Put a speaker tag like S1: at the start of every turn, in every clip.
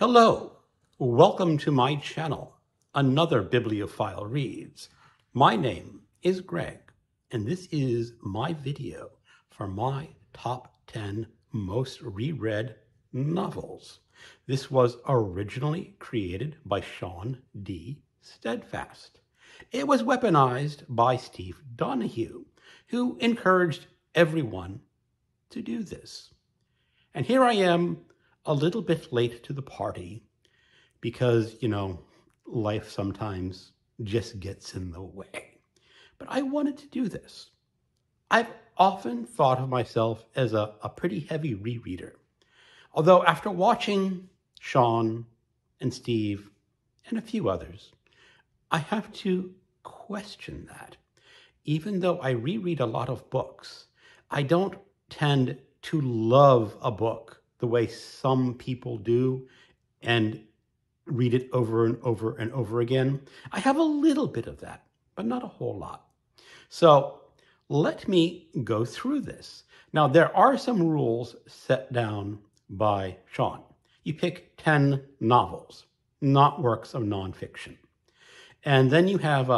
S1: Hello, welcome to my channel, Another Bibliophile Reads. My name is Greg, and this is my video for my top 10 most reread novels. This was originally created by Sean D. Steadfast. It was weaponized by Steve Donahue, who encouraged everyone to do this. And here I am, a little bit late to the party because, life sometimes just gets in the way. But I wanted to do this. I've often thought of myself as a pretty heavy rereader. Although after watching Sean and Steve and a few others, I have to question that. Even though I reread a lot of books, I don't tend to love a book the way some people do and read it over and over and over again. I have a little bit of that, but not a whole lot. So let me go through this. Now, there are some rules set down by Sean. You pick 10 novels, not works of nonfiction. And then you have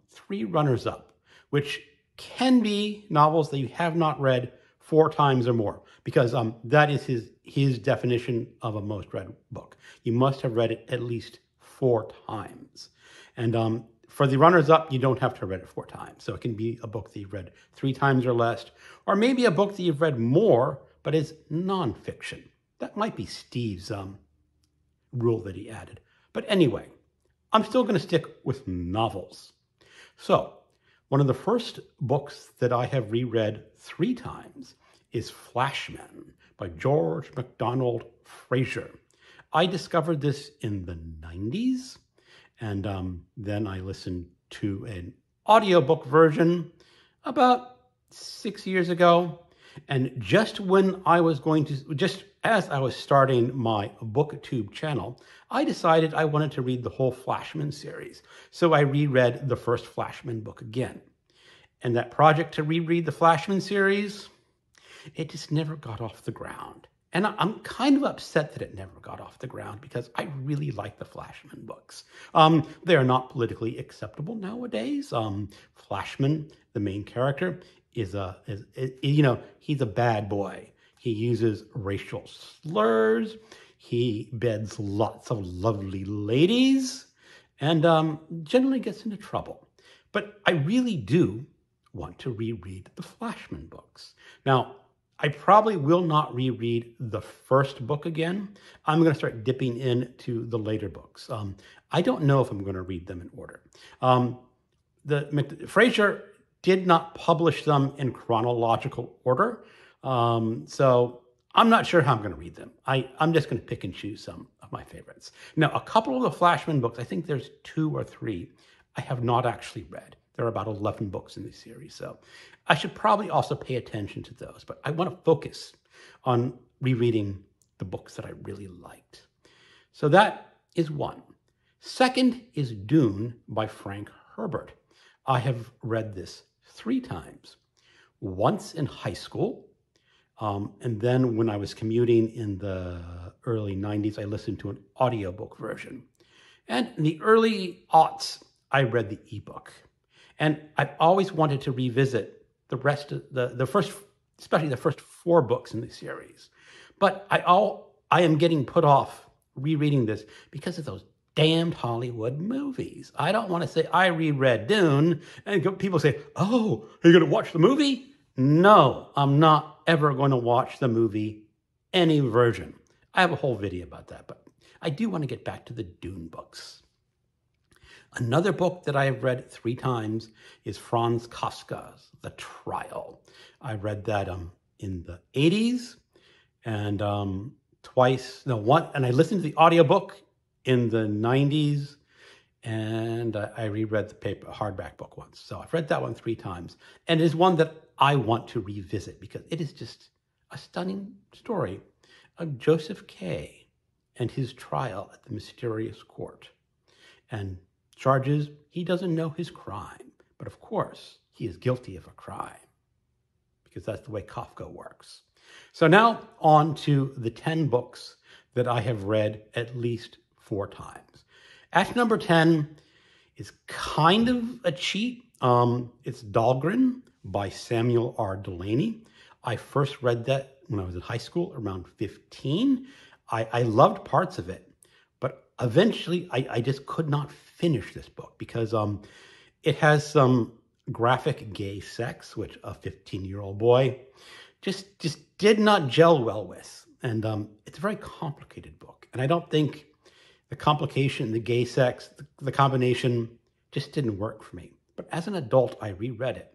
S1: 3 runners-up, which can be novels that you have not read 4 times or more, because that is his definition of a most read book. You must have read it at least 4 times. And for the runners-up, you don't have to have read it 4 times. So it can be a book that you've read 3 times or less, or maybe a book that you've read more, but is nonfiction. That might be Steve's rule that he added. But anyway, I'm still going to stick with novels. So one of the first books that I have reread 3 times is Flashman by George MacDonald Fraser. I discovered this in the 90s, and then I listened to an audiobook version about 6 years ago. And just as I was starting my BookTube channel, I decided I wanted to read the whole Flashman series. So I reread the first Flashman book again. And that project to reread the Flashman series, it just never got off the ground. And I'm kind of upset that it never got off the ground because I really like the Flashman books. They are not politically acceptable nowadays. Flashman, the main character, he's a bad boy. He uses racial slurs. He beds lots of lovely ladies and generally gets into trouble. But I really do want to reread the Flashman books. Now, I probably will not reread the first book again. I'm going to start dipping into the later books. I don't know if I'm going to read them in order. Fraser did not publish them in chronological order, so I'm not sure how I'm going to read them. I'm just going to pick and choose some of my favorites. Now, a couple of the Flashman books, I think there's 2 or 3, I have not actually read. There are about 11 books in this series, so I should probably also pay attention to those. But I want to focus on rereading the books that I really liked. So that is one. Second is Dune by Frank Herbert. I have read this 3 times. Once in high school, and then when I was commuting in the early 90s, I listened to an audiobook version. And in the early aughts, I read the ebook. And I've always wanted to revisit the rest of the first, especially the first 4 books in the series. But I am getting put off rereading this because of those damned Hollywood movies. I don't want to say I reread Dune and people say, "Oh, are you going to watch the movie?" No, I'm not ever going to watch the movie, any version. I have a whole video about that, but I do want to get back to the Dune books. Another book that I have read 3 times is Franz Kafka's The Trial. I read that in the 80s and and I listened to the audiobook in the 90s, and I reread the hardback book once. So I've read that one 3 times, and it is one that I want to revisit because it is just a stunning story of Joseph K. and his trial at the mysterious court. And charges he doesn't know his crime, but of course he is guilty of a crime because that's the way Kafka works. So now on to the 10 books that I have read at least 4 times. At number 10 is kind of a cheat. It's Dahlgren by Samuel R. Delany. I first read that when I was in high school, around 15. I loved parts of it, but eventually I just could not finish this book because it has some graphic gay sex, which a 15-year-old boy just did not gel well with. And it's a very complicated book. And I don't think the complication, the gay sex, the combination just didn't work for me. But as an adult, I reread it.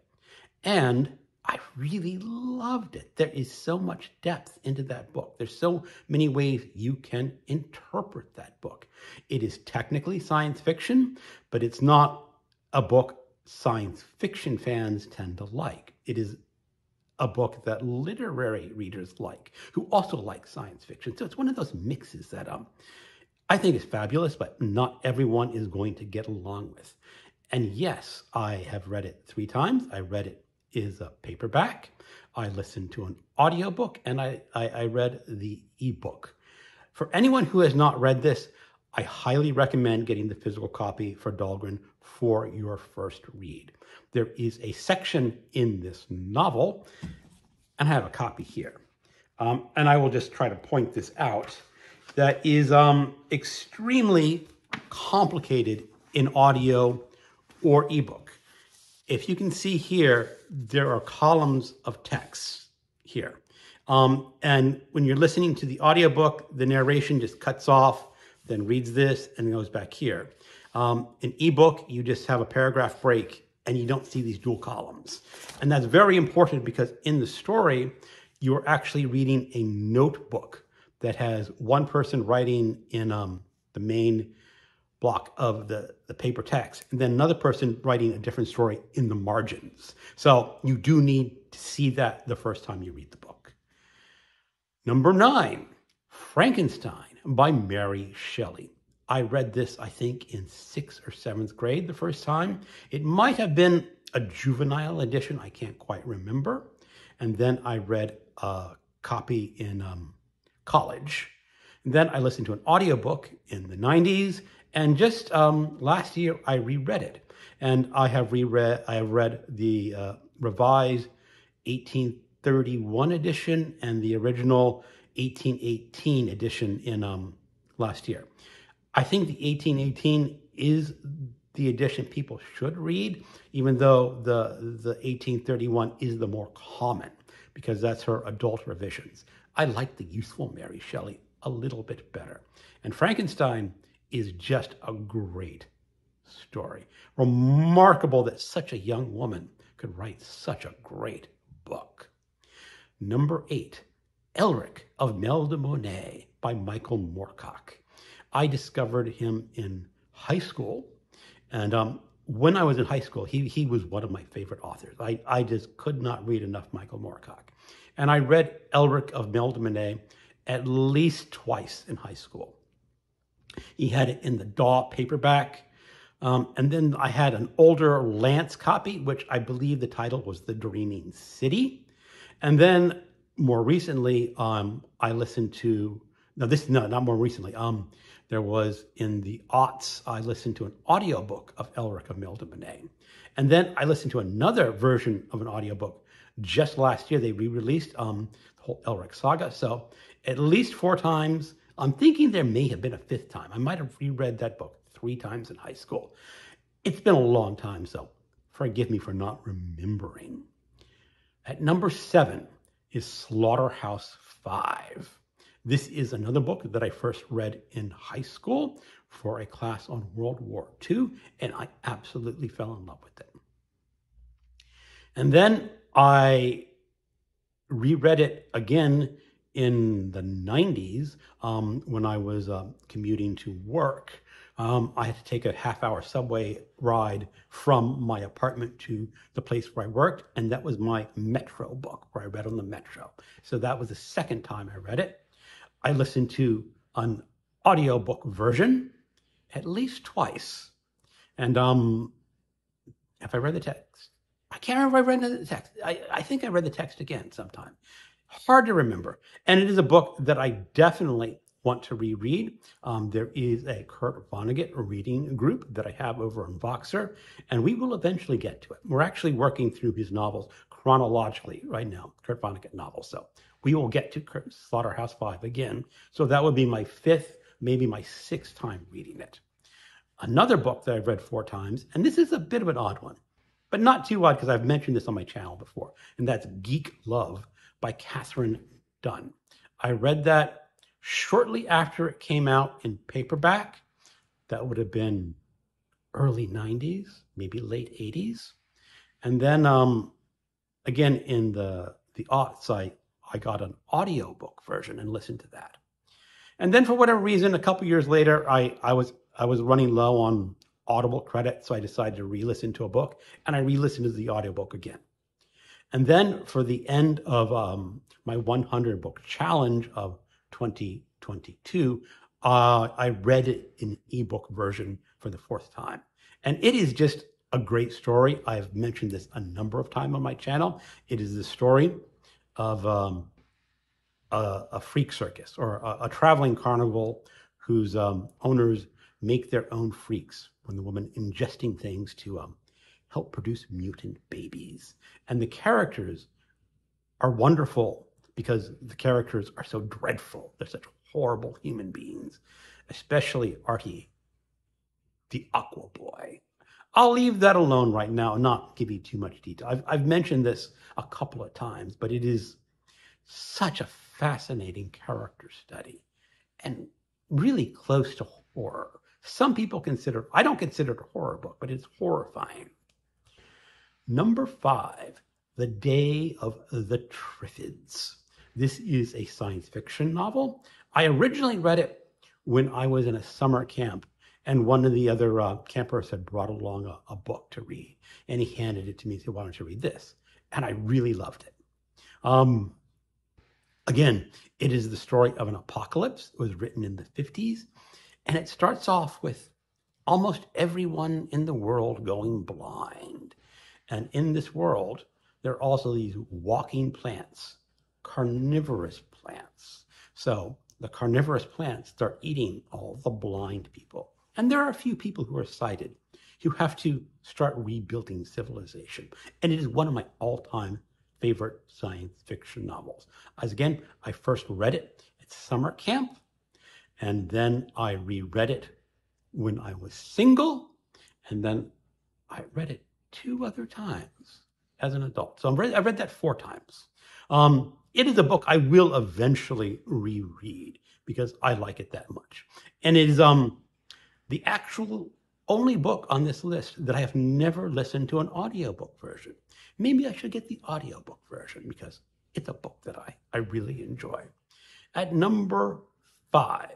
S1: And I really loved it. There is so much depth into that book. There's so many ways you can interpret that book. It is technically science fiction, but it's not a book science fiction fans tend to like. It is a book that literary readers like, who also like science fiction. So it's one of those mixes that I think is fabulous, but not everyone is going to get along with. And yes, I have read it 3 times. I read it as a paperback. I listened to an audiobook, and I read the ebook. For anyone who has not read this, I highly recommend getting the physical copy for Dahlgren for your first read. There is a section in this novel, and I have a copy here, and I will just try to point this out, that is extremely complicated in audio or ebook. If you can see here, there are columns of text here. And when you're listening to the audiobook, the narration just cuts off, then reads this, and goes back here. In ebook, you just have a paragraph break, and you don't see these dual columns. And that's very important because in the story, you're actually reading a notebook that has one person writing in the main block of the paper text, and then another person writing a different story in the margins. So you do need to see that the first time you read the book. Number 9, Frankenstein by Mary Shelley. I read this, I think, in 6th or 7th grade the first time. It might have been a juvenile edition. I can't quite remember. And then I read a copy in college. And then I listened to an audiobook in the 90s. And just last year, I reread it. And I have read the revised 1831 edition and the original 1818 edition in last year. I think the 1818 is the edition people should read, even though the 1831 is the more common, because that's her adult revisions. I like the youthful Mary Shelley a little bit better. And Frankenstein is just a great story. Remarkable that such a young woman could write such a great book. Number 8, Elric of Mel de Monet by Michael Moorcock. I discovered him in high school, and when I was in high school, he was one of my favorite authors. I just could not read enough Michael Moorcock. And I read Elric of Mel de Monet at least twice in high school. He had it in the Daw paperback, and then I had an older Lance copy, which I believe the title was The Dreaming City. And then more recently, I listened to, not more recently, there was in the aughts, I listened to an audiobook of Elric of Mel de Monet. And then I listened to another version of an audiobook just last year. They re-released the whole Elric saga. So at least 4 times. I'm thinking there may have been a 5th time. I might have reread that book 3 times in high school. It's been a long time, so forgive me for not remembering. At number 7 is Slaughterhouse-Five. This is another book that I first read in high school for a class on World War II, and I absolutely fell in love with it. And then I reread it again in the 90s when I was commuting to work. I had to take a half-hour subway ride from my apartment to the place where I worked, and that was my Metro book, where I read on the Metro. So that was the second time I read it. I listened to an audiobook version at least twice. And if I read the text, I can't remember if I read the text. I think I read the text again sometime. Hard to remember. And it is a book that I definitely want to reread, there is a Kurt Vonnegut reading group that I have over on Voxer, and we will eventually get to it. We're actually working through his novels chronologically right now, Kurt Vonnegut novels. So we will get to Slaughterhouse-Five again. So that would be my fifth, maybe my sixth time reading it. Another book that I've read 4 times, and this is a bit of an odd one, but not too odd because I've mentioned this on my channel before, and that's Geek Love by Catherine Dunn. I read that shortly after it came out in paperback. That would have been early 90s, maybe late 80s. And then again in the aughts, I got an audiobook version and listened to that. And then for whatever reason, a couple years later, I was running low on Audible credit, so I decided to re-listen to a book, and I re-listened to the audiobook again. And then for the end of my 100 book challenge of 2022, I read it in ebook version for the 4th time. And it is just a great story. I've mentioned this a number of times on my channel. It is the story of a freak circus, or a traveling carnival whose owners make their own freaks when the woman ingesting things to help produce mutant babies. And the characters are wonderful because the characters are so dreadful. They're such horrible human beings, especially Artie, the Aqua Boy. I'll leave that alone right now and not give you too much detail. I've mentioned this a couple of times, but it is such a fascinating character study and really close to horror. Some people consider, I don't consider it a horror book, but it's horrifying. Number 5, The Day of the Triffids. This is a science fiction novel. I originally read it when I was in a summer camp, and one of the other campers had brought along a book to read, and he handed it to me and said, "Why don't you read this?" And I really loved it. Again, it is the story of an apocalypse. It was written in the 50s, and it starts off with almost everyone in the world going blind. And in this world, there are also these walking plants, carnivorous plants. So the carnivorous plants start eating all the blind people. And there are a few people who are sighted who have to start rebuilding civilization. And it is one of my all-time favorite science fiction novels. As again, I first read it at summer camp, and then I reread it when I was single, and then I read it 2 other times as an adult. So I read that 4 times. It is a book I will eventually reread because I like it that much. And it is the actual only book on this list that I have never listened to an audiobook version. Maybe I should get the audiobook version because it's a book that I really enjoy. At number 5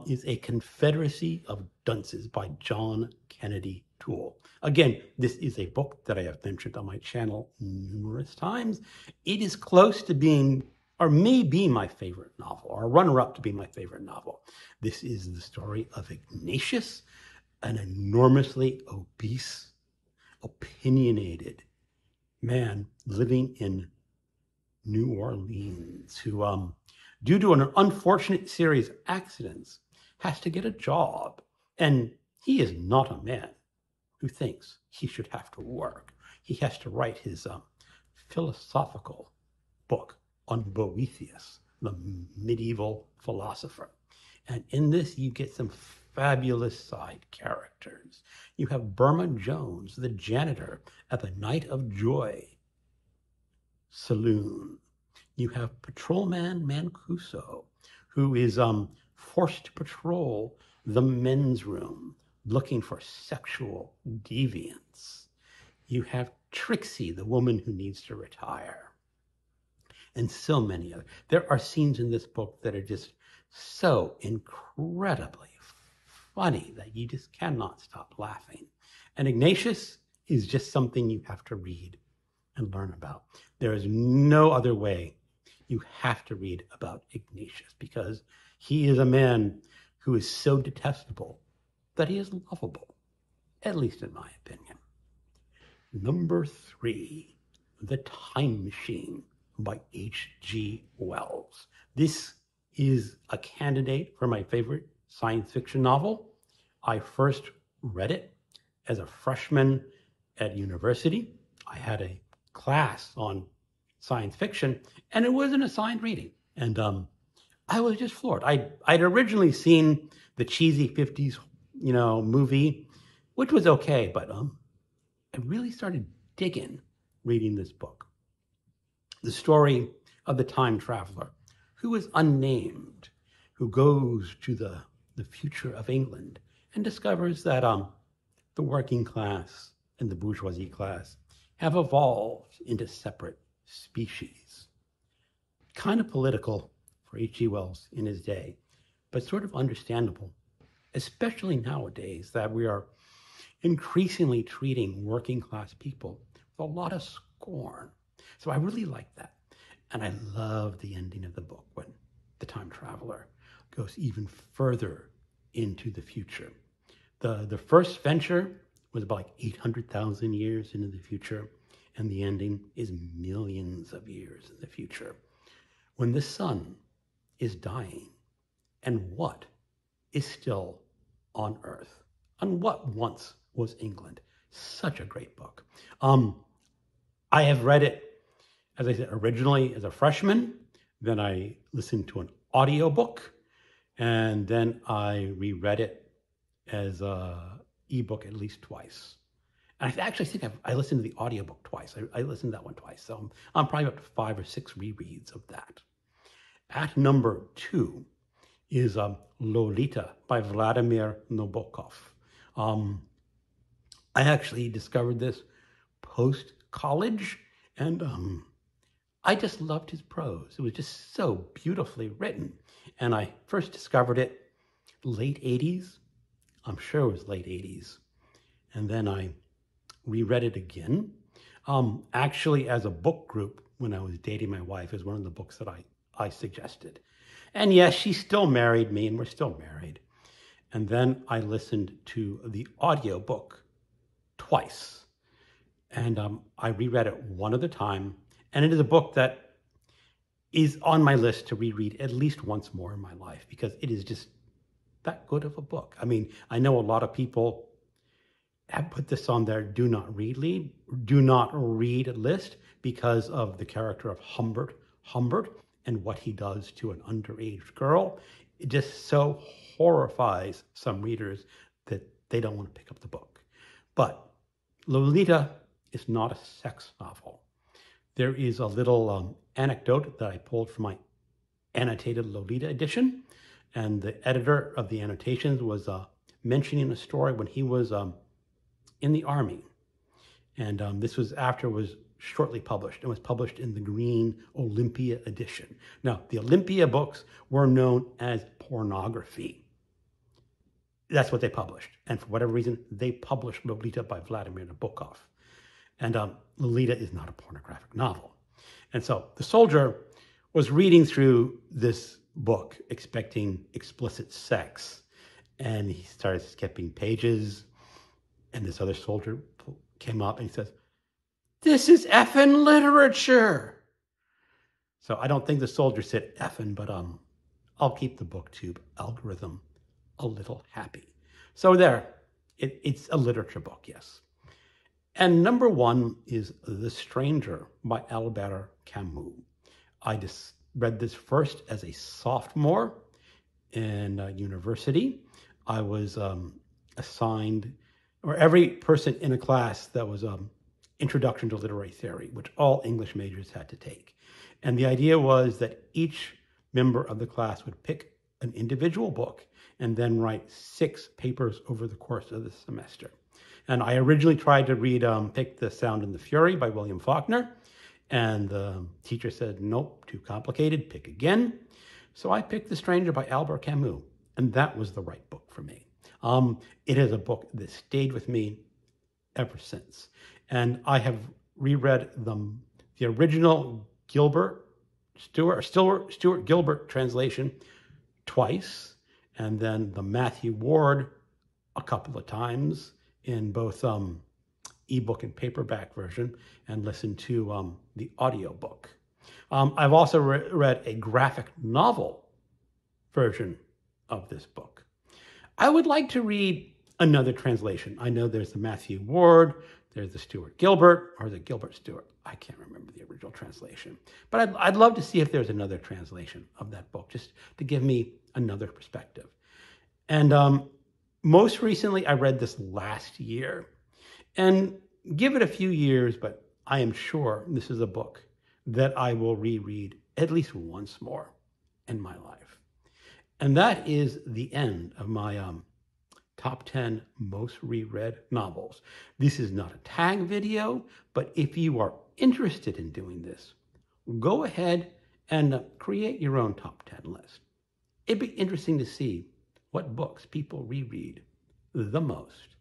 S1: is A Confederacy of Dunces by John Kennedy Toole. Again, this is a book that I have mentioned on my channel numerous times. It is close to being, or may be, my favorite novel, or a runner-up to be my favorite novel. This is the story of Ignatius, an enormously obese, opinionated man living in New Orleans who, due to an unfortunate series of accidents, has to get a job. And he is not a man who thinks he should have to work. He has to write his philosophical book on Boethius, the medieval philosopher. And in this, you get some fabulous side characters. You have Burma Jones, the janitor at the Night of Joy saloon. You have patrolman Mancuso, who is forced to patrol the men's room looking for sexual deviance. You have Trixie, the woman who needs to retire. And so many others. There are scenes in this book that are just so incredibly funny that you just cannot stop laughing. And Ignatius is just something you have to read and learn about. There is no other way. You have to read about Ignatius because he is a man who is so detestable that he is lovable, at least in my opinion. Number 3, The Time Machine by H.G. Wells. This is a candidate for my favorite science fiction novel. I first read it as a freshman at university. I had a class on science fiction, and it was an assigned reading. And I was just floored. I'd originally seen the cheesy 50s, movie, which was okay, but I really started digging reading this book. The story of the time traveler who is unnamed, who goes to the future of England and discovers that the working class and the bourgeoisie class have evolved into separate species. Kind of political for H.G. Wells in his day, but sort of understandable, especially nowadays that we are increasingly treating working class people with a lot of scorn. So I really like that. And I love the ending of the book when the time traveler goes even further into the future. The first venture was about like 800,000 years into the future, and the ending is millions of years in the future. When the sun is dying, and what is still on Earth, on what once was England. Such a great book. I have read it, as I said, originally as a freshman. Then I listened to an audiobook, and then I reread it as a ebook at least twice. And I actually think I listened to the audiobook twice. I listened to that one twice. So I'm probably up to 5 or 6 rereads of that. At number 2 is Lolita by Vladimir Nabokov. I actually discovered this post-college, and I just loved his prose. It was just so beautifully written. And I first discovered it late 80s. I'm sure it was late 80s. And then I reread it again. Actually, as a book group, when I was dating my wife, is one of the books that I suggested. And yes, she still married me, and we're still married. And then I listened to the audiobook twice. And I reread it one at a time. And it is a book that is on my list to reread at least once more in my life, because it is just that good of a book. I mean, I know a lot of people have put this on their do not read list because of the character of Humbert and what he does to an underage girl. It just so horrifies some readers that they don't want to pick up the book. But Lolita is not a sex novel. There is a little anecdote that I pulled from my annotated Lolita edition, and the editor of the annotations was mentioning a story when he was in the Army. And this was after it was shortly published. It was published in the Green Olympia edition. Now, the Olympia books were known as pornography. That's what they published. And for whatever reason, they published Lolita by Vladimir Nabokov. And Lolita is not a pornographic novel. And so the soldier was reading through this book expecting explicit sex. And he started skipping pages. And this other soldier came up and he says, "This is effing literature." So I don't think the soldier said effing, but I'll keep the BookTube algorithm a little happy. So there, it's a literature book, yes. And number 1 is The Stranger by Albert Camus. I just read this first as a sophomore in university. I was assigned, or every person in a class that was Introduction to Literary Theory, which all English majors had to take. And the idea was that each member of the class would pick an individual book and then write 6 papers over the course of the semester. And I originally tried to read Pick the Sound and the Fury by William Faulkner. And the teacher said, nope, too complicated, pick again. So I picked The Stranger by Albert Camus. And that was the right book for me. It is a book that stayed with me ever since. And I have reread the original Stuart Gilbert translation twice, and then the Matthew Ward a couple of times in both ebook and paperback version, and listened to the audiobook. I've also read a graphic novel version of this book. I would like to read another translation. I know there's the Matthew Ward, there's the Stuart Gilbert, or the Gilbert Stuart. I can't remember the original translation. But I'd love to see if there's another translation of that book, just to give me another perspective. And most recently, I read this last year. And give it a few years, but I am sure this is a book that I will reread at least once more in my life. And that is the end of my top 10 most reread novels. This is not a tag video, but if you are interested in doing this, go ahead and create your own top 10 list. It'd be interesting to see what books people reread the most.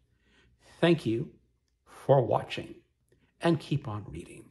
S1: Thank you for watching, and keep on reading.